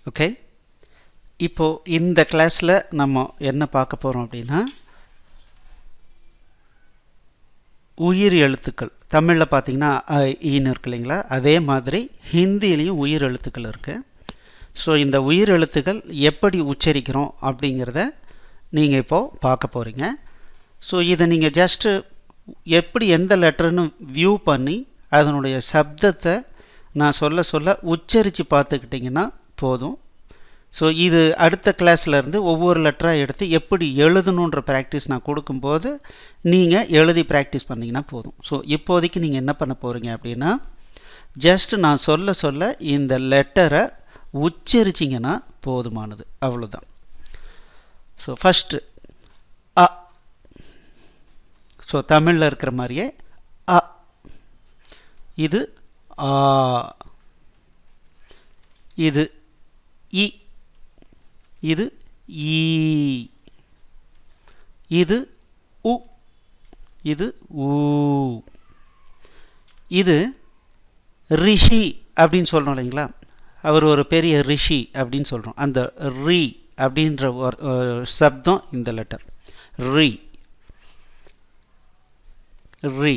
Okay, இப்போது இந்த கிளாஸில் நம்ம என்ன பார்க்க போகிறோம் அப்படின்னா, உயிர் எழுத்துக்கள். தமிழில் பார்த்திங்கன்னா ஈன்னு இருக்கு இல்லைங்களா, அதே மாதிரி ஹிந்திலையும் உயிர் எழுத்துக்கள் இருக்குது. ஸோ இந்த உயிர் எழுத்துக்கள் எப்படி உச்சரிக்கிறோம் அப்படிங்கிறத நீங்கள் இப்போது பார்க்க போகிறீங்க. ஸோ இதை நீங்கள் ஜஸ்ட்டு எப்படி எந்த லெட்டர்னு வியூ பண்ணி அதனுடைய சப்தத்தை நான் சொல்ல சொல்ல உச்சரித்து பார்த்துக்கிட்டிங்கன்னா போதும். ஸோ இது அடுத்த கிளாஸ்லேருந்து ஒவ்வொரு லெட்டராக எடுத்து எப்படி எழுதணுன்ற ப்ராக்டிஸ் நான் கொடுக்கும்போது நீங்கள் எழுதி ப்ராக்டிஸ் பண்ணிங்கன்னா போதும். ஸோ இப்போதைக்கு நீங்கள் என்ன பண்ண போகிறீங்க அப்படின்னா, ஜஸ்ட்டு நான் சொல்ல சொல்ல இந்த லெட்டரை உச்சரிச்சிங்கன்னா போதுமானது, அவ்வளோதான். ஸோ ஃபஸ்ட்டு அ. ஸோ தமிழில் இருக்கிற மாதிரியே அ. இது ஆ. இது இ. இது ஈ. இது உ. இது ஊ. இது ரிஷி அப்படின்னு சொல்கிறோம் இல்லைங்களா, அவர் ஒரு பெரிய ரிஷி அப்படின்னு சொல்கிறோம். அந்த ரி அப்படின்ற ஒரு சப்தம் இந்த லெட்டர் ரி. ரி,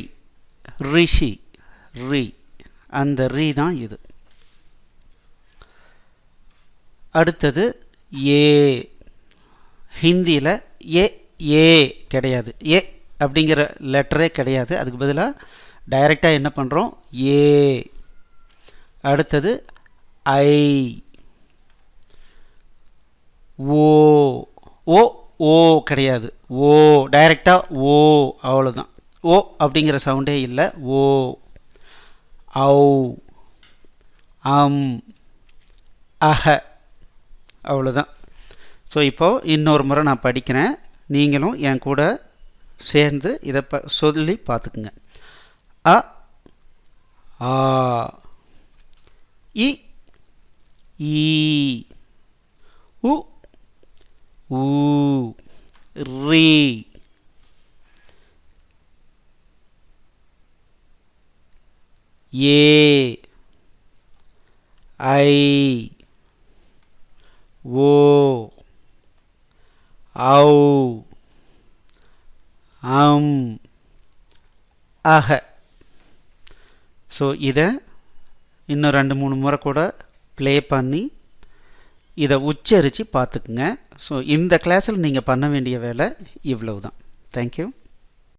ரிஷி, ரி, அந்த ரி தான் இது. அடுத்தது ஏ. ஹிந்தியில் ஏ கிடையாது, ஏ அப்படிங்கிற லெட்டரே கிடையாது. அதுக்கு பதிலாக டைரெக்டாக என்ன பண்ணுறோம், ஏ. அடுத்தது ஐ. ஓ. ஓ ஓ கிடையாது, ஓ டைரெக்டாக ஓ, அவ்வளோதான். ஓ அப்படிங்கிற சவுண்டே இல்லை, ஓ. ஔ. அம். அஹ, அவ்வளோதான். ஸோ இப்போது இன்னொரு முறை நான் படிக்கிறேன், நீங்களும் என் கூட சேர்ந்து இதை சொல்லி பார்த்துக்குங்க. அ. ஆ. இ. ஈ. உ. ஊ. ரி. ஏ. ஐ. ஓ. ஔ. அம். அஹ. ஸோ இதை இன்னும் 2-3 முறை கூட ப்ளே பண்ணி இதை உச்சரித்து பார்த்துக்குங்க. ஸோ இந்த கிளாஸில் நீங்கள் பண்ண வேண்டிய வேலை இவ்வளவு தான். தேங்க்யூ.